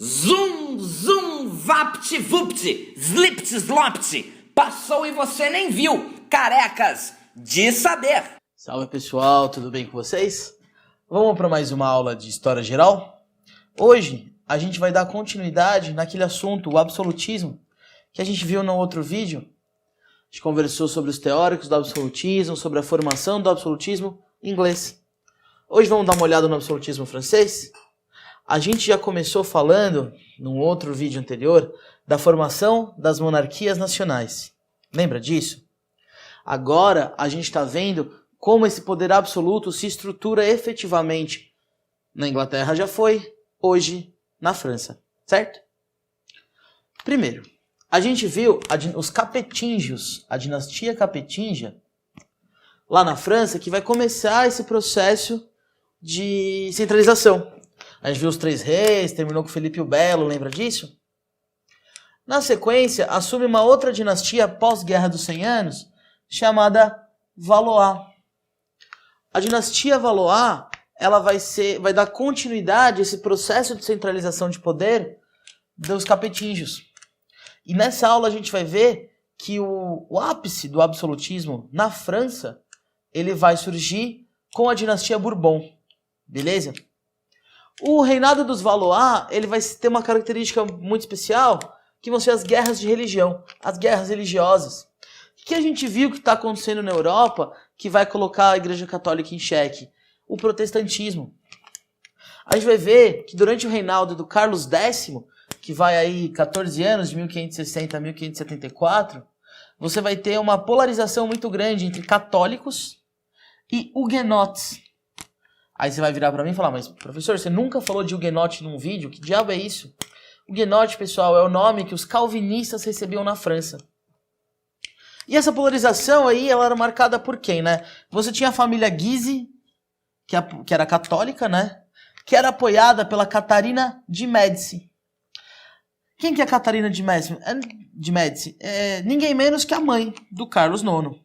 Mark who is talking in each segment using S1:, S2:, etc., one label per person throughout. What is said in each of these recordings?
S1: Zum, zum, vapt, vupt, zlipt, zlopt. Passou e você nem viu. Carecas de saber.
S2: Salve pessoal, tudo bem com vocês? Vamos para mais uma aula de História Geral? Hoje a gente vai dar continuidade naquele assunto, o absolutismo, que a gente viu no outro vídeo. A gente conversou sobre os teóricos do absolutismo, sobre a formação do absolutismo em inglês. Hoje vamos dar uma olhada no absolutismo francês. A gente já começou falando, num outro vídeo anterior, da formação das monarquias nacionais. Lembra disso? Agora a gente está vendo como esse poder absoluto se estrutura efetivamente. Na Inglaterra já foi, hoje na França, certo? Primeiro, a gente viu os capetingios, a dinastia capetingia, lá na França, que vai começar esse processo de centralização. A gente viu os três reis, terminou com Felipe o Belo, lembra disso? Na sequência, assume uma outra dinastia pós-Guerra dos 100 Anos, chamada Valois. A dinastia Valois, ela vai dar continuidade a esse processo de centralização de poder dos capetingios. E nessa aula a gente vai ver que o ápice do absolutismo na França, ele vai surgir com a dinastia Bourbon, beleza? O reinado dos Valois, ele vai ter uma característica muito especial, que vão ser as guerras de religião, as guerras religiosas. O que a gente viu que está acontecendo na Europa, que vai colocar a Igreja Católica em xeque? O protestantismo. A gente vai ver que durante o reinado do Carlos X, que vai aí 14 anos, de 1560 a 1574, você vai ter uma polarização muito grande entre católicos e huguenotes. Aí você vai virar para mim e falar, mas professor, você nunca falou de huguenote num vídeo? Que diabo é isso? Huguenote, pessoal, é o nome que os calvinistas recebiam na França. E essa polarização aí, ela era marcada por quem, né? Você tinha a família Guise, que era católica, né? Que era apoiada pela Catarina de Médici. Quem que é a Catarina de Médici? É ninguém menos que a mãe do Carlos IX.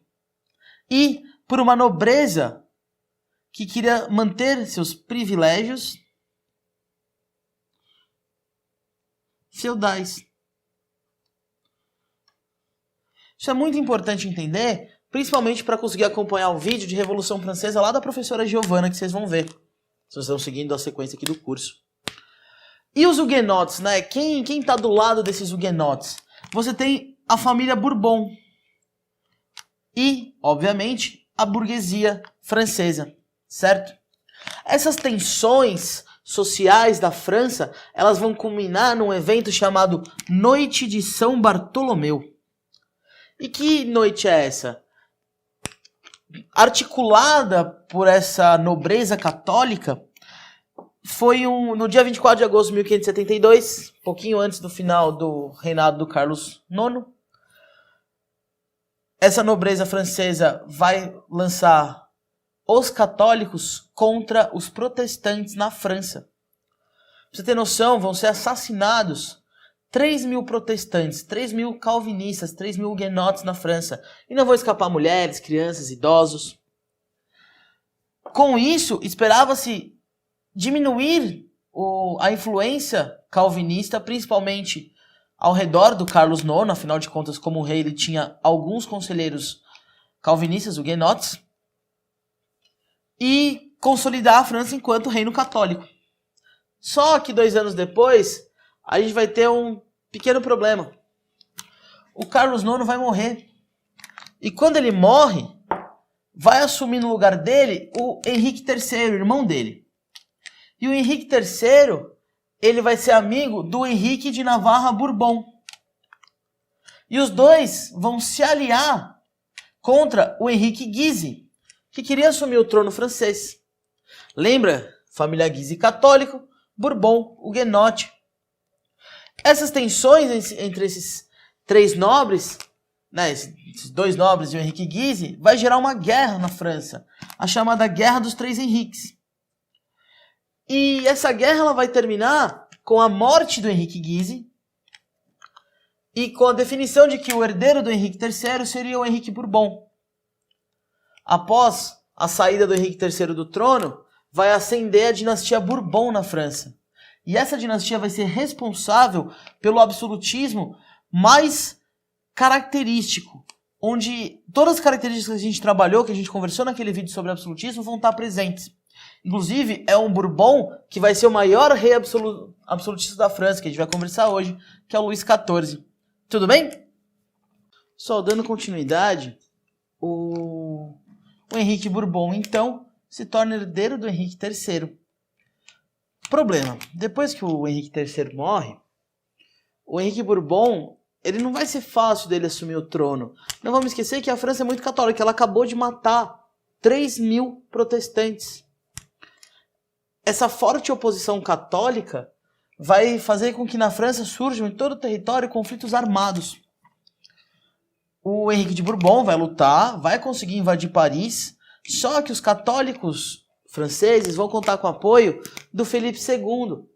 S2: E por uma nobreza que queria manter seus privilégios feudais. Isso é muito importante entender, principalmente para conseguir acompanhar o vídeo de Revolução Francesa lá da professora Giovana, que vocês vão ver, se vocês estão seguindo a sequência aqui do curso. E os huguenotes, né? Quem está do lado desses huguenotes? Você tem a família Bourbon e, obviamente, a burguesia francesa. Certo? Essas tensões sociais da França, elas vão culminar num evento chamado Noite de São Bartolomeu. E que noite é essa? Articulada por essa nobreza católica, foi no dia 24 de agosto de 1572, pouquinho antes do final do reinado do Carlos IX. Essa nobreza francesa vai lançar os católicos contra os protestantes na França. Pra você ter noção, vão ser assassinados 3.000 protestantes, 3.000 calvinistas, 3.000 huguenotes na França. E não vão escapar mulheres, crianças, idosos. Com isso, esperava-se diminuir a influência calvinista, principalmente ao redor do Carlos IX. Afinal de contas, como rei, ele tinha alguns conselheiros calvinistas, huguenotes, e consolidar a França enquanto reino católico. Só que 2 anos depois, a gente vai ter um pequeno problema. O Carlos IX vai morrer. E quando ele morre, vai assumir no lugar dele o Henrique III, irmão dele. E o Henrique III, ele vai ser amigo do Henrique de Navarra Bourbon. E os dois vão se aliar contra o Henrique Guise, que queria assumir o trono francês. Lembra? Família Guise católico, Bourbon, huguenote. Essas tensões entre esses 3 nobres, né, esses 2 nobres e o Henrique Guise, vai gerar uma guerra na França, a chamada Guerra dos Três Henriques. E essa guerra ela vai terminar com a morte do Henrique Guise e com a definição de que o herdeiro do Henrique III seria o Henrique Bourbon. Após a saída do Henrique III do trono, vai ascender a dinastia Bourbon na França. E essa dinastia vai ser responsável pelo absolutismo mais característico, onde todas as características que a gente trabalhou, que a gente conversou naquele vídeo sobre absolutismo, vão estar presentes. Inclusive, é um Bourbon que vai ser o maior rei absolutista da França, que a gente vai conversar hoje, que é o Luís XIV. Tudo bem? Só dando continuidade, o Henrique Bourbon, então, se torna herdeiro do Henrique III. Problema, depois que o Henrique III morre, o Henrique Bourbon, ele não vai ser fácil dele assumir o trono. Não vamos esquecer que a França é muito católica, ela acabou de matar 3.000 protestantes. Essa forte oposição católica vai fazer com que na França surjam em todo o território conflitos armados. O Henrique de Bourbon vai lutar, vai conseguir invadir Paris, só que os católicos franceses vão contar com o apoio do Felipe II,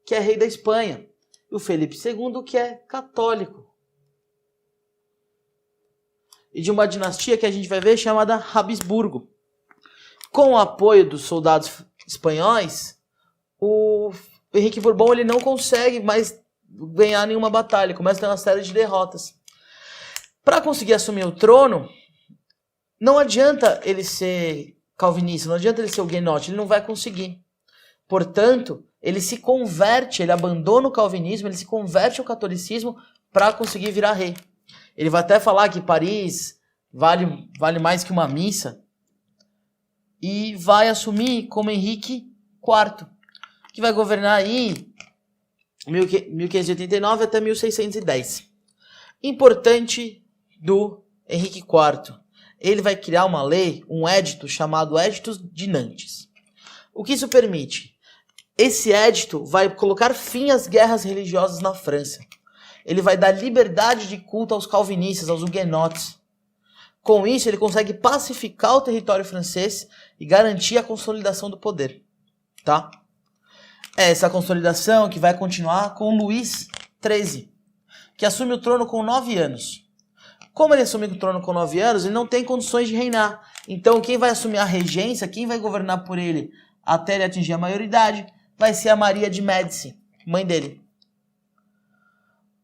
S2: que é rei da Espanha, e o Felipe II, que é católico. E de uma dinastia que a gente vai ver chamada Habsburgo. Com o apoio dos soldados espanhóis, o Henrique Bourbon ele não consegue mais ganhar nenhuma batalha, começa a ter uma série de derrotas. Para conseguir assumir o trono, não adianta ele ser calvinista, não adianta ele ser huguenote, ele não vai conseguir. Portanto, ele se converte, ele abandona o calvinismo, ele se converte ao catolicismo para conseguir virar rei. Ele vai até falar que Paris vale mais que uma missa e vai assumir como Henrique IV, que vai governar aí 1589 até 1610. Importante do Henrique IV. Ele vai criar uma lei, um édito chamado Édito de Nantes. O que isso permite? Esse édito vai colocar fim às guerras religiosas na França. Ele vai dar liberdade de culto aos calvinistas, aos huguenotes. Com isso, ele consegue pacificar o território francês e garantir a consolidação do poder. Tá? É essa consolidação que vai continuar com Luís XIII, que assume o trono com 9 anos. Como ele assume o trono com 9 anos, ele não tem condições de reinar. Então, quem vai assumir a regência, quem vai governar por ele até ele atingir a maioridade, vai ser a Maria de Médici, mãe dele.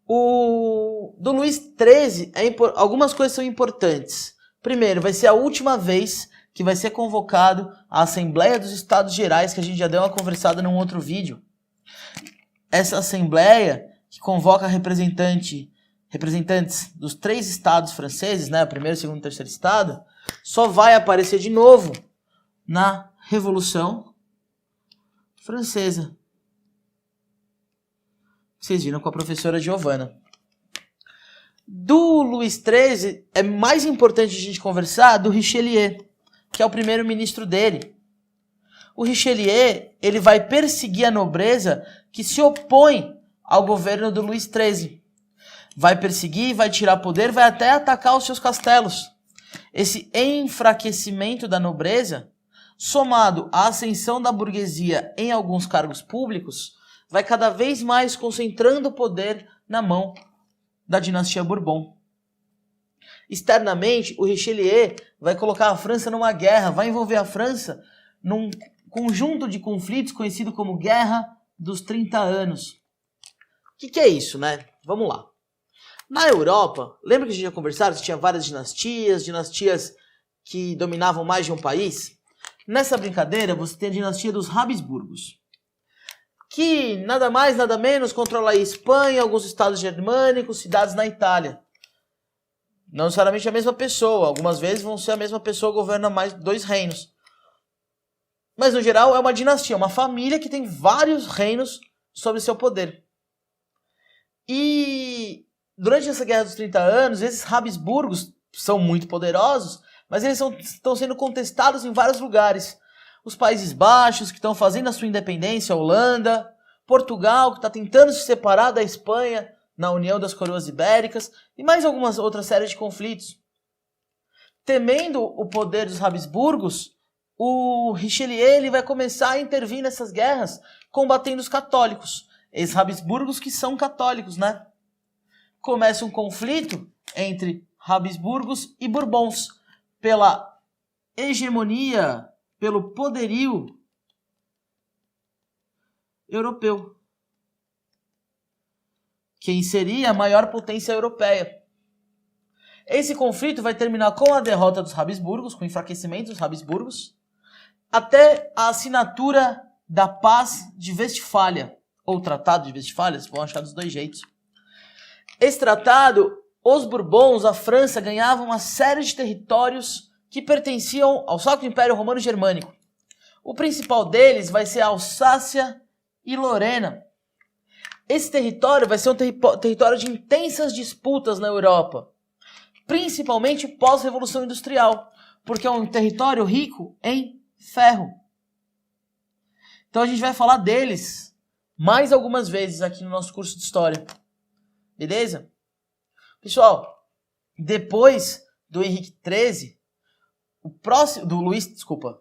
S2: Do Luís XIII, algumas coisas são importantes. Primeiro, vai ser a última vez que vai ser convocado a Assembleia dos Estados Gerais, que a gente já deu uma conversada num outro vídeo. Essa Assembleia, que convoca representantes dos 3 estados franceses, né, o primeiro, segundo e terceiro estado, só vai aparecer de novo na Revolução Francesa. Vocês viram com a professora Giovanna. Do Luís XIII, é mais importante a gente conversar do Richelieu, que é o primeiro-ministro dele. O Richelieu, ele vai perseguir a nobreza que se opõe ao governo do Luís XIII. Vai perseguir, vai tirar poder, vai até atacar os seus castelos. Esse enfraquecimento da nobreza, somado à ascensão da burguesia em alguns cargos públicos, vai cada vez mais concentrando o poder na mão da dinastia Bourbon. Externamente, o Richelieu vai colocar a França numa guerra, vai envolver a França num conjunto de conflitos conhecido como Guerra dos 30 Anos. O que é isso, né? Vamos lá. Na Europa, lembra que a gente já conversado que tinha várias dinastias que dominavam mais de um país? Nessa brincadeira, você tem a dinastia dos Habsburgos, que nada mais, nada menos controla a Espanha, alguns estados germânicos, cidades na Itália. Não necessariamente a mesma pessoa, algumas vezes vão ser a mesma pessoa que governa mais 2 reinos. Mas no geral é uma dinastia, uma família que tem vários reinos sob seu poder. E durante essa Guerra dos 30 Anos, esses Habsburgos são muito poderosos, mas eles estão sendo contestados em vários lugares. Os Países Baixos, que estão fazendo a sua independência, a Holanda, Portugal, que está tentando se separar da Espanha na União das Coroas Ibéricas, e mais algumas outras séries de conflitos. Temendo o poder dos Habsburgos, o Richelieu ele vai começar a intervir nessas guerras, combatendo os católicos. Esses Habsburgos que são católicos, né? Começa um conflito entre Habsburgos e Bourbons, pela hegemonia, pelo poderio europeu. quem seria a maior potência europeia. Esse conflito vai terminar com a derrota dos Habsburgos, com o enfraquecimento dos Habsburgos, até a assinatura da Paz de Westfália, ou Tratado de Westfália, vocês vão achar dos dois jeitos. Esse tratado, os Bourbons, a França, ganhavam uma série de territórios que pertenciam ao Sacro Império Romano Germânico. O principal deles vai ser a Alsácia e Lorena. Esse território vai ser um território de intensas disputas na Europa, principalmente pós-Revolução Industrial, porque é um território rico em ferro. Então a gente vai falar deles mais algumas vezes aqui no nosso curso de História. Beleza? Pessoal, depois do Henrique XIII,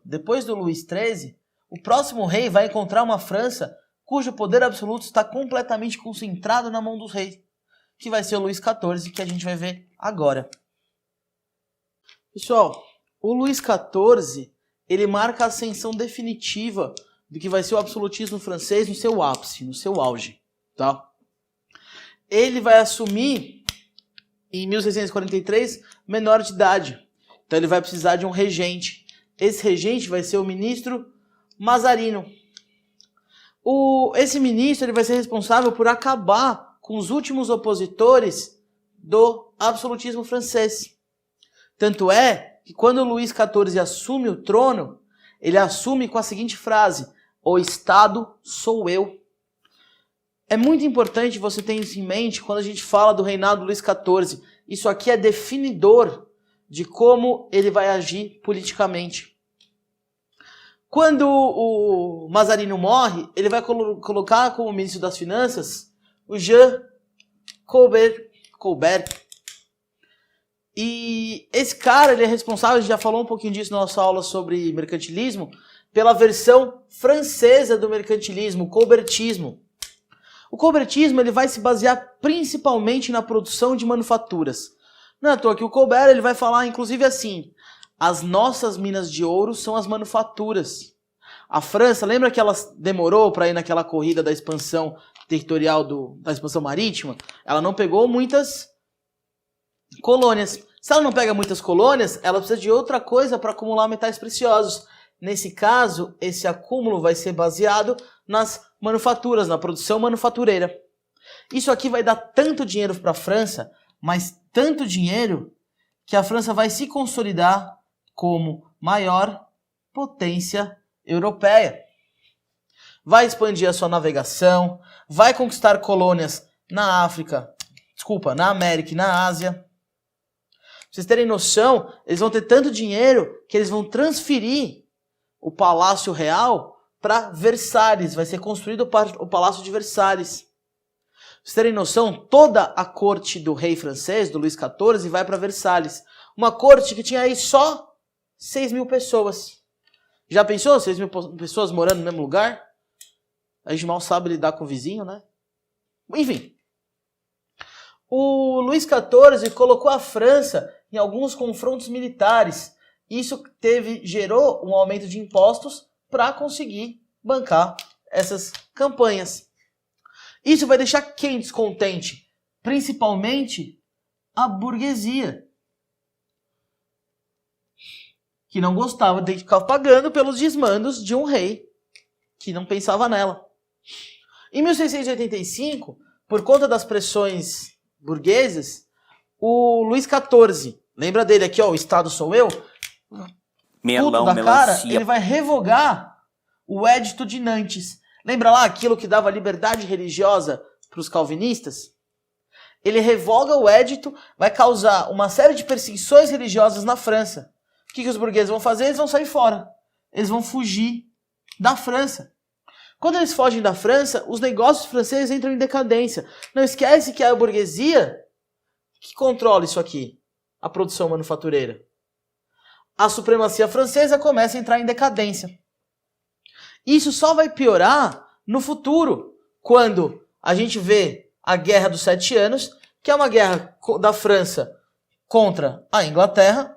S2: depois do Luís XIII, o próximo rei vai encontrar uma França cujo poder absoluto está completamente concentrado na mão dos reis, que vai ser o Luís XIV, que a gente vai ver agora. Pessoal, o Luís XIV, ele marca a ascensão definitiva do que vai ser o absolutismo francês no seu ápice, no seu auge, tá? Ele vai assumir, em 1643, menor de idade. Então ele vai precisar de um regente. Esse regente vai ser o ministro Mazarino. Esse ministro ele vai ser responsável por acabar com os últimos opositores do absolutismo francês. Tanto é que quando Luís XIV assume o trono, ele assume com a seguinte frase: o Estado sou eu. É muito importante você ter isso em mente quando a gente fala do reinado do Luís XIV. Isso aqui é definidor de como ele vai agir politicamente. Quando o Mazarino morre, ele vai colocar como ministro das Finanças o Jean Colbert. E esse cara ele é responsável, a gente já falou um pouquinho disso na nossa aula sobre mercantilismo, pela versão francesa do mercantilismo, o colbertismo. O colbertismo ele vai se basear principalmente na produção de manufaturas. Não é à toa que o Colbert ele vai falar inclusive assim: as nossas minas de ouro são as manufaturas. A França, lembra que ela demorou para ir naquela corrida da expansão territorial, da expansão marítima? Ela não pegou muitas colônias. Se ela não pega muitas colônias, ela precisa de outra coisa para acumular metais preciosos. Nesse caso, esse acúmulo vai ser baseado nas manufaturas, na produção manufatureira. Isso aqui vai dar tanto dinheiro para a França, mas tanto dinheiro, que a França vai se consolidar como maior potência europeia. Vai expandir a sua navegação, vai conquistar colônias na América e na Ásia. Pra vocês terem noção, eles vão ter tanto dinheiro que eles vão transferir o Palácio Real para Versalhes. Vai ser construído o Palácio de Versalhes. Pra vocês terem noção, toda a corte do rei francês, do Luís XIV, vai para Versalhes. Uma corte que tinha aí só 6 mil pessoas. Já pensou 6 mil pessoas morando no mesmo lugar? A gente mal sabe lidar com o vizinho, né? Enfim. O Luís XIV colocou a França em alguns confrontos militares. Isso gerou um aumento de impostos para conseguir bancar essas campanhas. Isso vai deixar quem descontente? Principalmente a burguesia, que não gostava de ficar pagando pelos desmandos de um rei que não pensava nela. Em 1685, por conta das pressões burguesas, o Luís XIV, lembra dele aqui, ó, o Estado sou eu?
S1: Melão,
S2: da cara,
S1: melancia.
S2: ele vai revogar o Edito de Nantes. Lembra lá aquilo que dava liberdade religiosa para os calvinistas? Ele revoga o edito, vai causar uma série de perseguições religiosas na França. O que os burgueses vão fazer? Eles vão sair fora. Eles vão fugir da França. Quando eles fogem da França, os negócios franceses entram em decadência. Não esquece que é a burguesia que controla isso aqui, a produção manufatureira. A supremacia francesa começa a entrar em decadência. Isso só vai piorar no futuro, quando a gente vê a Guerra dos 7 Anos, que é uma guerra da França contra a Inglaterra,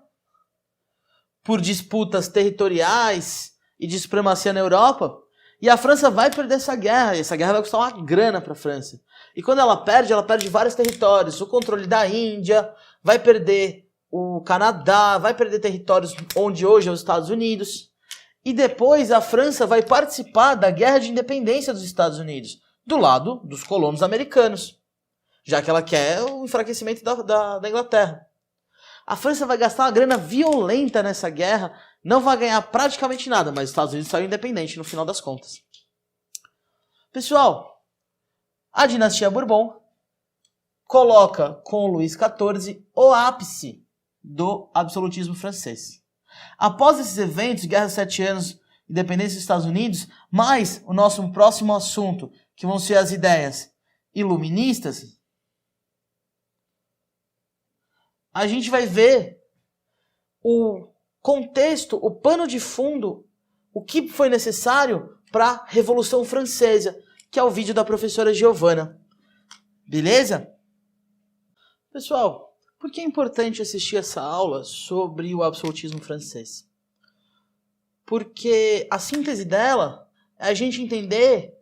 S2: por disputas territoriais e de supremacia na Europa. E a França vai perder essa guerra, e essa guerra vai custar uma grana para a França. E quando ela perde vários territórios, o controle da Índia, vai perder o Canadá, vai perder territórios onde hoje é os Estados Unidos. E depois a França vai participar da guerra de independência dos Estados Unidos, do lado dos colonos americanos, já que ela quer o enfraquecimento da Inglaterra. A França vai gastar uma grana violenta nessa guerra, não vai ganhar praticamente nada, mas os Estados Unidos saiu independente no final das contas. Pessoal, a dinastia Bourbon coloca com Luís XIV o ápice do absolutismo francês. Após esses eventos, Guerra dos 7 Anos, independência dos Estados Unidos, mais o nosso próximo assunto, que vão ser as ideias iluministas, a gente vai ver o contexto, o pano de fundo, o que foi necessário para a Revolução Francesa, que é o vídeo da professora Giovana. Beleza? Pessoal, por que é importante assistir essa aula sobre o absolutismo francês? Porque a síntese dela é a gente entender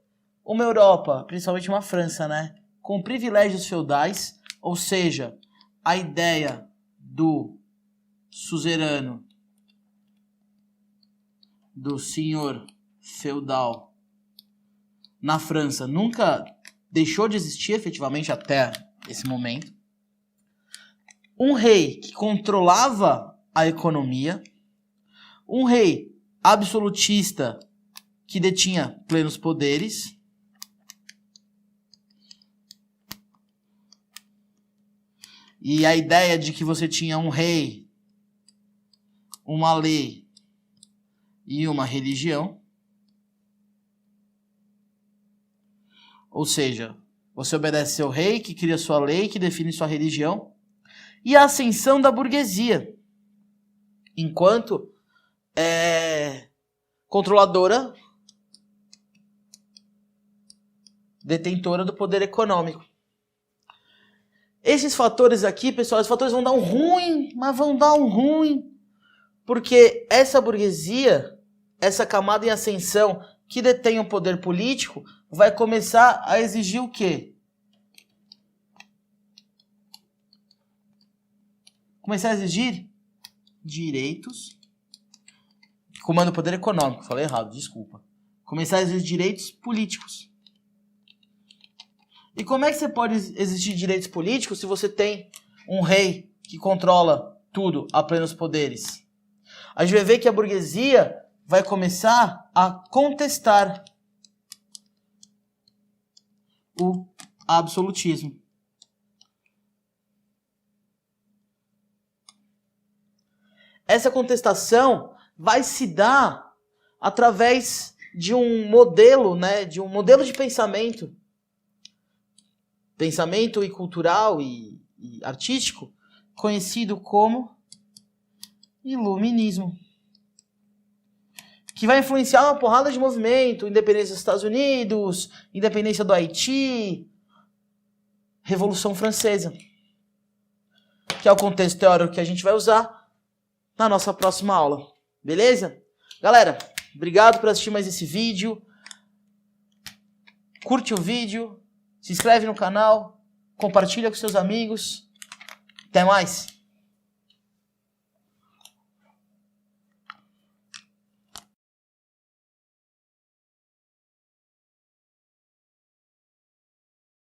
S2: uma Europa, principalmente uma França, né, com privilégios feudais, ou seja, a ideia do suzerano, do senhor feudal na França nunca deixou de existir efetivamente até esse momento. Um rei que controlava a economia, um rei absolutista que detinha plenos poderes, e a ideia de que você tinha um rei, uma lei e uma religião, ou seja, você obedece seu rei, que cria sua lei, que define sua religião, e a ascensão da burguesia, enquanto controladora, detentora do poder econômico. Esses fatores aqui, pessoal, os fatores vão dar um ruim, mas vão dar um ruim, porque essa burguesia, essa camada em ascensão que detém o poder político, vai começar a exigir o quê? Começar a exigir direitos, comanda o poder econômico, falei errado, desculpa. Começar a exigir direitos políticos. E como é que você pode exigir direitos políticos se você tem um rei que controla tudo a plenos poderes? A gente vai ver que a burguesia vai começar a contestar o absolutismo. Essa contestação vai se dar através de um modelo, né, de um modelo de pensamento e cultural e artístico, conhecido como iluminismo, que vai influenciar uma porrada de movimento, independência dos Estados Unidos, independência do Haiti, Revolução Francesa, que é o contexto teórico que a gente vai usar na nossa próxima aula, beleza? Galera, obrigado por assistir mais esse vídeo, curte o vídeo, se inscreve no canal, compartilha com seus amigos, até mais!